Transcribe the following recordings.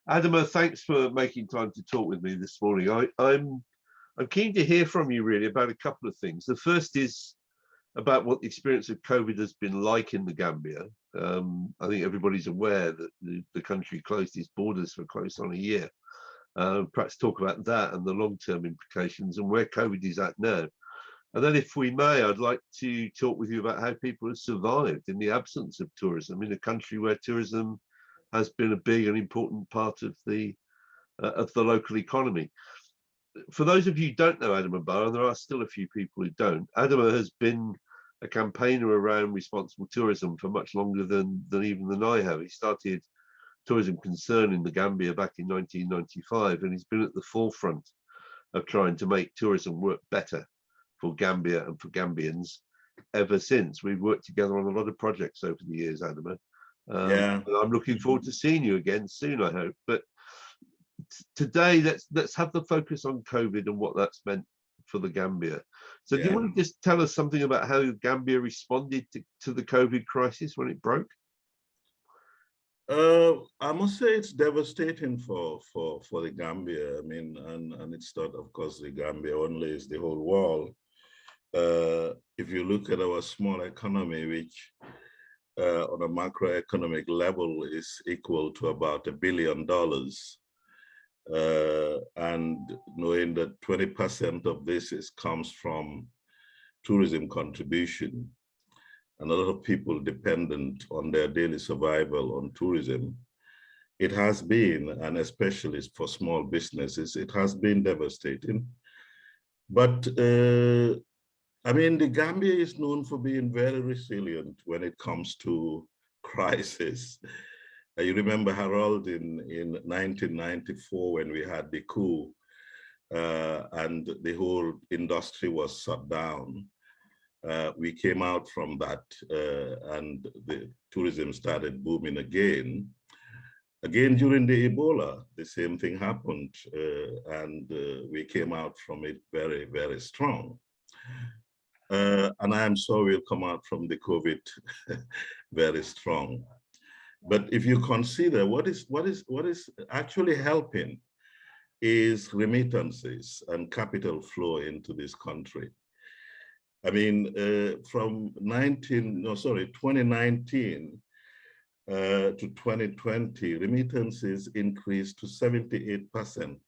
Adama, thanks for making time to talk with me this morning. I'm keen to hear from you really about a couple of things. The first is about what the experience of COVID has been like in the Gambia. I think everybody's aware that the country closed its borders for close on a year. Perhaps talk about that and the long-term implications and where COVID is at now. And then if we may, I'd like to talk with you about how people have survived in the absence of tourism in a country where tourism has been a big and important part of the local economy. For those of you who don't know Adama Bah, and there are still a few people who don't, Adama has been a campaigner around responsible tourism for much longer than I have. He started Tourism Concern in the Gambia back in 1995, and he's been at the forefront of trying to make tourism work better for Gambia and for Gambians ever since. We've worked together on a lot of projects over the years, Adama. Yeah, I'm looking forward to seeing you again soon, I hope. But today, let's have the focus on COVID and what that's meant for the Gambia. So do you want to just tell us something about how Gambia responded to the COVID crisis when it broke? I must say it's devastating for the Gambia. I mean, and it's not, of course, the Gambia only, it's the whole world. If you look at our small economy, which on a macroeconomic level is equal to about $1 billion, and knowing that 20% of this comes from tourism contribution, and a lot of people dependent on their daily survival on tourism, it has been, and especially for small businesses, it has been devastating. But I mean, the Gambia is known for being very resilient when it comes to crisis. You remember, Harold, in 1994 when we had the coup and the whole industry was shut down. We came out from that and the tourism started booming again. Again, during the Ebola, the same thing happened and we came out from it very, very strong. And I am sure we'll come out from the COVID very strong. But if you consider what is actually helping is remittances and capital flow into this country. I mean, from 2019 to 2020, remittances increased to 78%.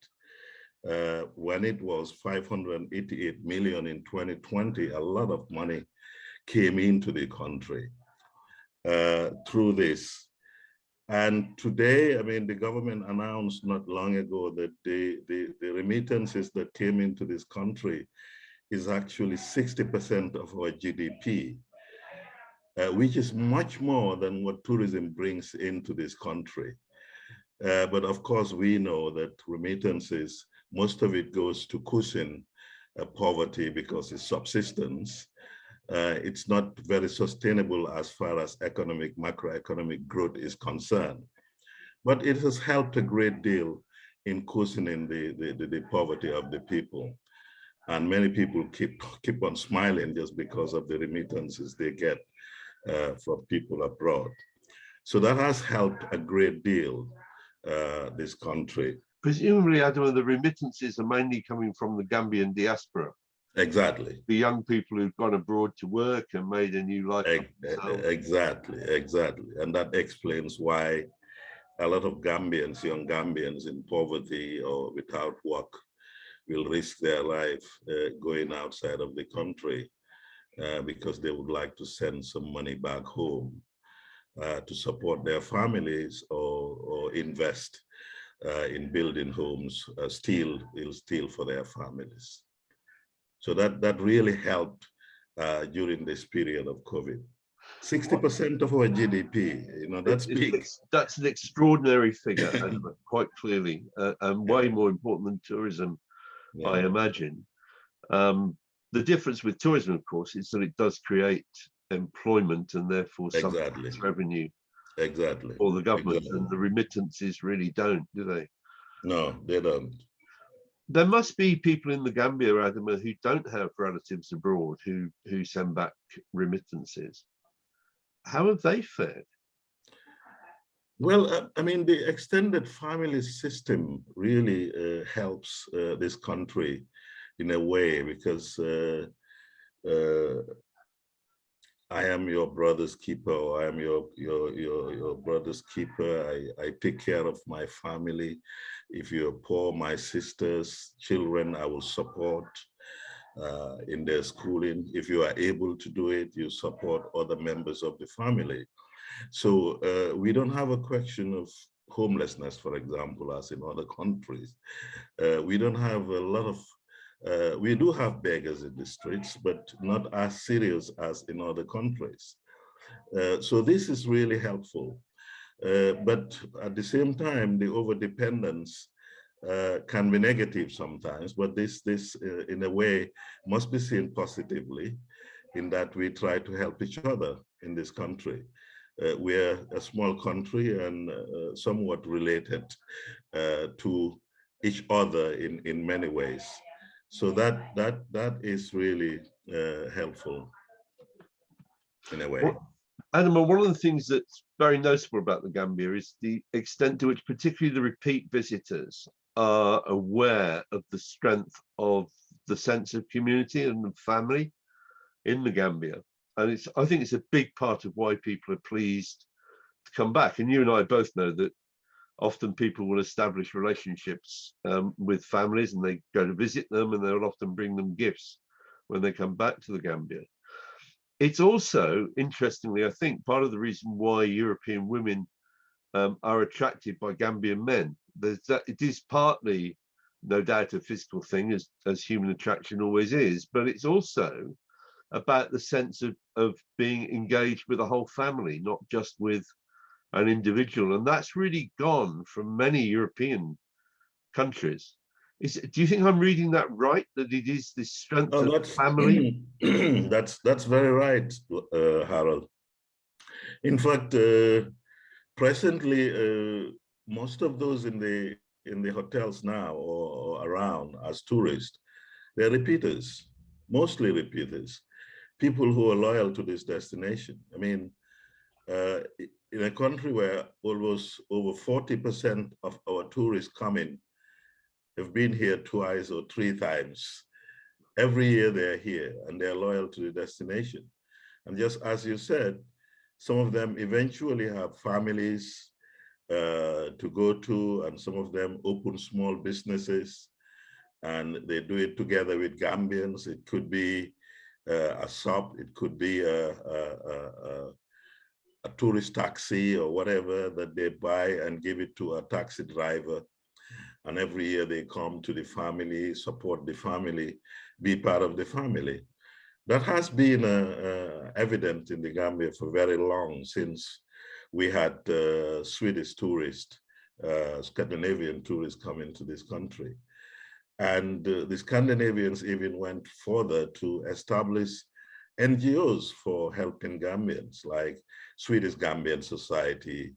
When it was 588 million in 2020, a lot of money came into the country through this. And today, I mean, the government announced not long ago that the remittances that came into this country is actually 60% of our GDP, which is much more than what tourism brings into this country. But of course, we know that remittances, most of it goes to cushion poverty because it's subsistence. It's not very sustainable as far as macroeconomic growth is concerned. But it has helped a great deal in cushioning the poverty of the people. And many people keep on smiling just because of the remittances they get from people abroad. So that has helped a great deal, this country. Presumably, Adama, the remittances are mainly coming from the Gambian diaspora. Exactly. The young people who've gone abroad to work and made a new life. Exactly. And that explains why a lot of Gambians, young Gambians in poverty or without work, will risk their life going outside of the country because they would like to send some money back home to support their families or invest in building homes, steal for their families. So that really helped during this period of COVID. 60% of our GDP, that's big. That's an extraordinary figure, quite clearly, and way more important than tourism, I imagine. The difference with tourism, of course, is that it does create employment and therefore some revenue for the government, and the remittances really don't, do they? No, they don't. There must be people in the Gambia, Adama, who don't have relatives abroad who send back remittances. How have they fared? Well, I mean, the extended family system really helps this country in a way, because uh, I am your brother's keeper, or I am your brother's keeper. I take care of my family. If you're poor, my sister's children, I will support in their schooling. If you are able to do it, you support other members of the family. So we don't have a question of homelessness, for example, as in other countries. We don't have a lot of, we do have beggars in the streets, but not as serious as in other countries. So this is really helpful. But at the same time, the overdependence can be negative sometimes, but this in a way must be seen positively, in that we try to help each other in this country. We're a small country and somewhat related to each other in many ways. So that is really helpful in a way. Well, Adama, one of the things that's very noticeable about the Gambia is the extent to which particularly the repeat visitors are aware of the strength of the sense of community and family in the Gambia. And I think it's a big part of why people are pleased to come back. And you and I both know that often people will establish relationships with families, and they go to visit them, and they'll often bring them gifts when they come back to the Gambia. It's also, interestingly, I think, part of the reason why European women are attracted by Gambian men. It is partly, no doubt, a physical thing, as human attraction always is, but it's also about the sense of being engaged with a whole family, not just with an individual. And that's really gone from many European countries. Do you think I'm reading that right, that it is this strength Oh, of family? that's very right, Harold. In fact, presently, most of those in the hotels now or around as tourists, they're repeaters, mostly repeaters, people who are loyal to this destination. I mean, in a country where almost over 40% of our tourists coming have been here twice or three times. Every year they're here and they're loyal to the destination. And just as you said, some of them eventually have families to go to, and some of them open small businesses, and they do it together with Gambians. It could be a shop, it could be a tourist taxi or whatever that they buy and give it to a taxi driver. And every year they come to the family, support the family, be part of the family. That has been evident in the Gambia for very long, since we had Swedish tourists, Scandinavian tourists coming to this country. And the Scandinavians even went further to establish NGOs for helping Gambians, like Swedish Gambian Society,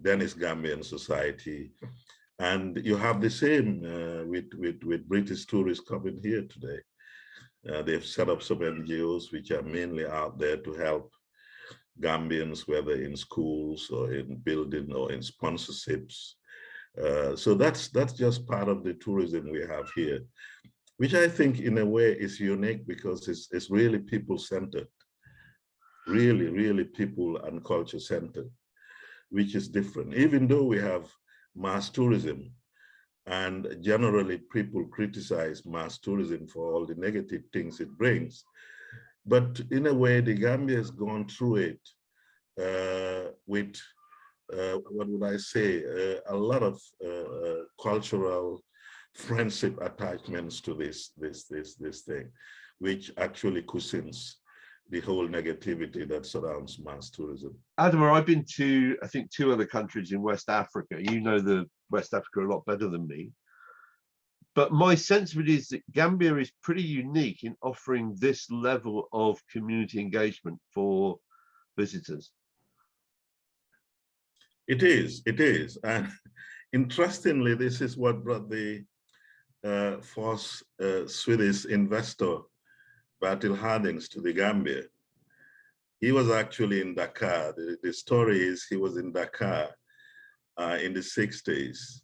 Danish Gambian Society. And you have the same with British tourists coming here today. They've set up some NGOs which are mainly out there to help Gambians, whether in schools or in building or in sponsorships. So that's just part of the tourism we have here, which I think in a way is unique, because it's really people-centered, really people and culture-centered, which is different. Even though we have mass tourism, and generally people criticize mass tourism for all the negative things it brings, but in a way the Gambia has gone through it with what would I say, a lot of cultural friendship attachments to this thing, which actually cushions the whole negativity that surrounds mass tourism. Adama, I've been to, I think, 2 other countries in West Africa. You know the West Africa a lot better than me. But my sense of it is that Gambia is pretty unique in offering this level of community engagement for visitors. It is. And interestingly, this is what brought the first Swedish investor, Bertil Hardings, to the Gambia. He was actually in Dakar. The story is he was in Dakar in the 60s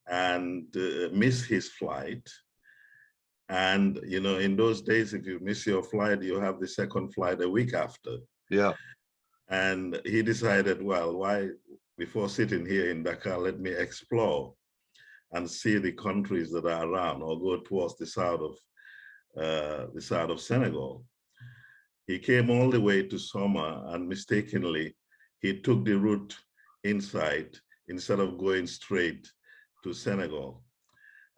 and missed his flight. And, you know, in those days, if you miss your flight, you have the second flight a week after. Yeah. And he decided, well, why, before sitting here in Dakar, let me explore and see the countries that are around, or go towards the south of Senegal. He came all the way to Soma, and mistakenly, he took the route inside instead of going straight to Senegal.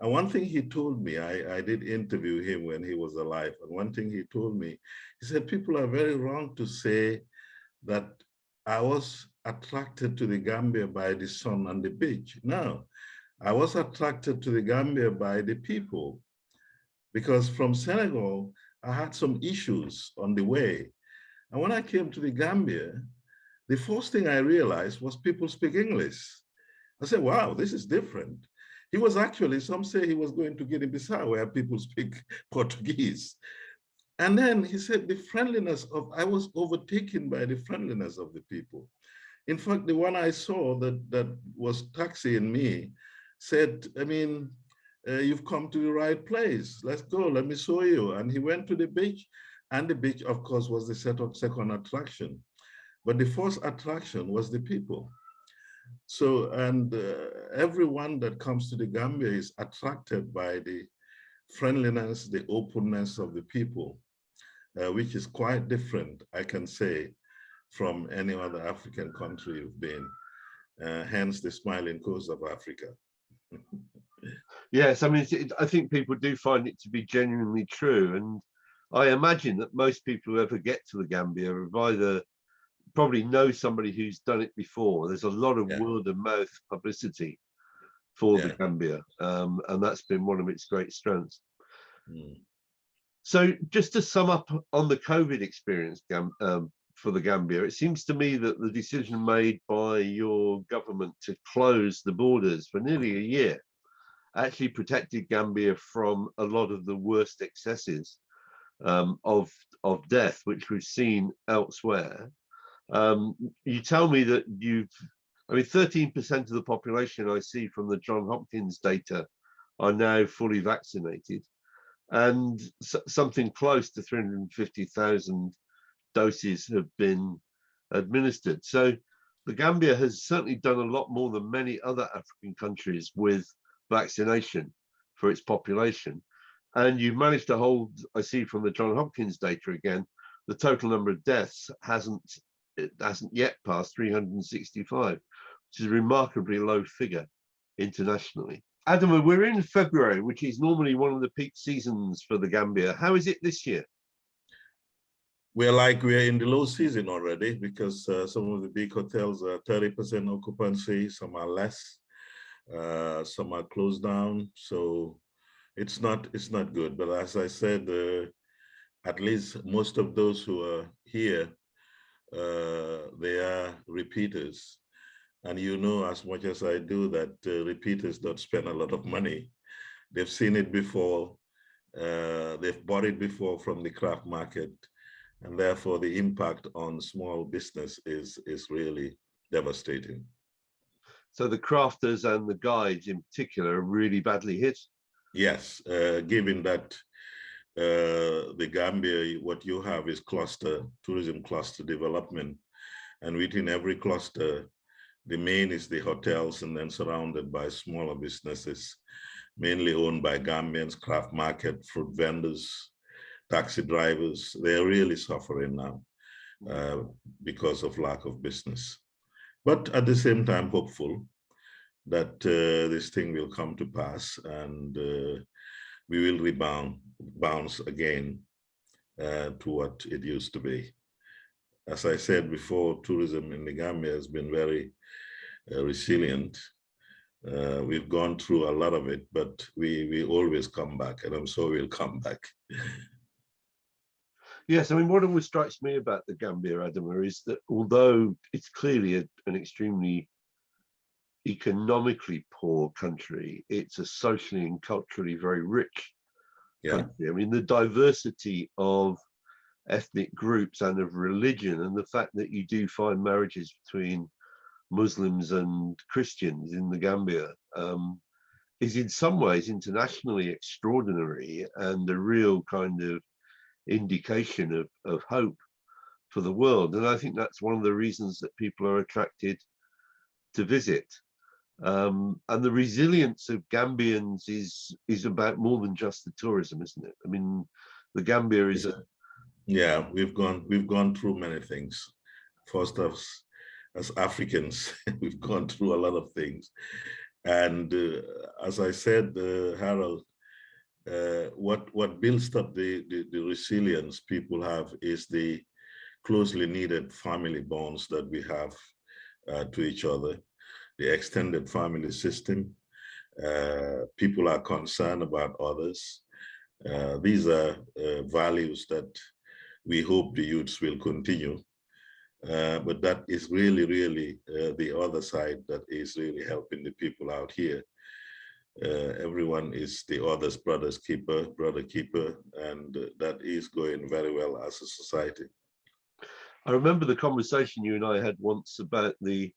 And one thing he told me, I did interview him when he was alive, and one thing he told me, he said, people are very wrong to say that I was attracted to the Gambia by the sun and the beach. No, I was attracted to the Gambia by the people, because from Senegal, I had some issues on the way. And when I came to the Gambia, the first thing I realized was people speak English. I said, wow, this is different. He was actually, some say he was going to Guinea-Bissau where people speak Portuguese. And then he said the friendliness of, I was overtaken by the friendliness of the people. In fact, the one I saw that was taxiing me said, I mean, you've come to the right place. Let's go, let me show you. And he went to the beach, and the beach, of course, was the second attraction. But the first attraction was the people. So, and everyone that comes to the Gambia is attracted by the friendliness, the openness of the people, which is quite different, I can say, from any other African country you've been, hence the smiling coast of Africa. Yes, I mean, I think people do find it to be genuinely true. And I imagine that most people who ever get to the Gambia have either probably know somebody who's done it before. There's a lot of word of mouth publicity for the Gambia, and that's been one of its great strengths. So just to sum up on the COVID experience for the Gambia, it seems to me that the decision made by your government to close the borders for nearly a year actually protected Gambia from a lot of the worst excesses of death, which we've seen elsewhere. You tell me that I mean, 13% of the population I see from the Johns Hopkins data are now fully vaccinated, and something close to 350,000 doses have been administered. So the Gambia has certainly done a lot more than many other African countries with vaccination for its population. And you've managed to hold, I see from the Johns Hopkins data again, the total number of deaths hasn't yet passed 365, which is a remarkably low figure internationally. Adama, we're in February, which is normally one of the peak seasons for the Gambia. How is it this year? We're in the low season already, because some of the big hotels are 30% occupancy, some are less, some are closed down. So it's not good. But as I said, at least most of those who are here, they are repeaters. And you know as much as I do that repeaters don't spend a lot of money. They've seen it before, they've bought it before from the craft market, and therefore the impact on small business is really devastating. So the crafters and the guides in particular are really badly hit? Yes, given that the Gambia, what you have is tourism cluster development. And within every cluster, the main is the hotels, and then surrounded by smaller businesses, mainly owned by Gambians, craft market, fruit vendors, taxi drivers. They're really suffering now because of lack of business. But at the same time, hopeful that this thing will come to pass, and we will bounce again to what it used to be. As I said before, tourism in the Gambia has been very resilient. We've gone through a lot of it, but we always come back, and I'm sure we'll come back. Yes, I mean, what always strikes me about the Gambia, Adama, is that although it's clearly an extremely economically poor country, it's a socially and culturally very rich country. I mean, the diversity of ethnic groups and of religion, and the fact that you do find marriages between Muslims and Christians in the Gambia is in some ways internationally extraordinary and a real kind of indication of hope for the world. And I think that's one of the reasons that people are attracted to visit. And the resilience of Gambians is about more than just the tourism, isn't it? I mean, the Gambia is yeah, we've gone through many things. First, as Africans, we've gone through a lot of things. And as I said, Harold, what builds up the resilience people have is the closely needed family bonds that we have to each other, the extended family system. People are concerned about others. These are values that we hope the youths will continue. But that is really, really the other side that is really helping the people out here. Everyone is the other's brother keeper, and that is going very well as a society. I remember the conversation you and I had once about the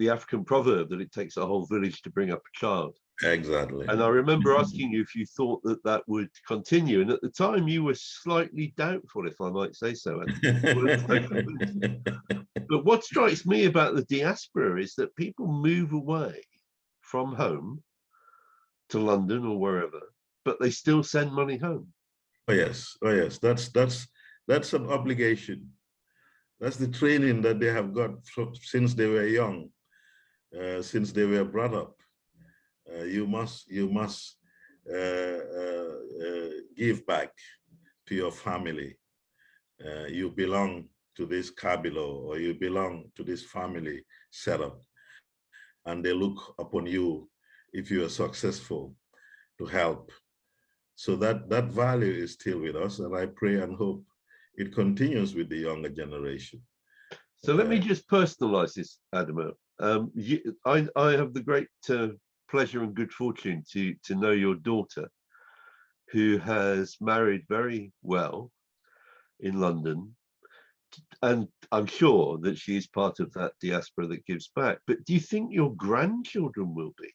African proverb that it takes a whole village to bring up a child. Exactly. And I remember asking you if you thought that that would continue. And at the time you were slightly doubtful, if I might say so. But what strikes me about the diaspora is that people move away from home to London or wherever, but they still send money home. Oh yes, that's an obligation. That's the training that they have got since they were young, since they were brought up. You must give back to your family. You belong to this cabilo, or you belong to this family setup, and they look upon you if you are successful to help. So that value is still with us, and I pray and hope it continues with the younger generation. So let me just personalize this, Adama. I have the great pleasure and good fortune to know your daughter, who has married very well in London, and I'm sure that she is part of that diaspora that gives back. But do you think your grandchildren will be?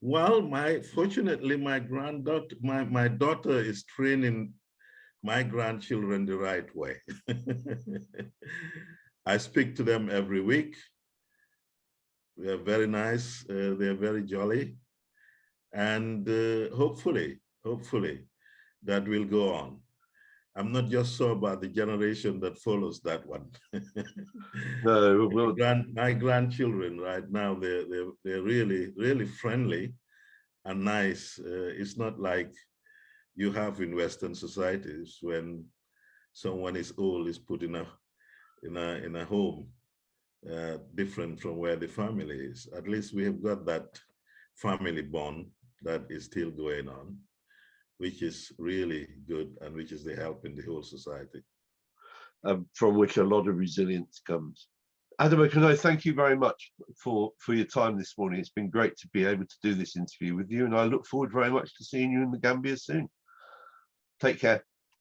Well, fortunately, my granddaughter, my daughter is training my grandchildren the right way. I speak to them every week. They are very nice. They are very jolly, and hopefully that will go on. I'm not just so about the generation that follows that one. No, well, my grandchildren right now, they're really friendly and nice. It's not like you have in Western societies when someone is old is put in a home different from where the family is. At least we have got that family bond that is still going on, which is really good and which is the help in the whole society. From which a lot of resilience comes. Adama, can I thank you very much for your time this morning? It's been great to be able to do this interview with you, and I look forward very much to seeing you in the Gambia soon. Take care.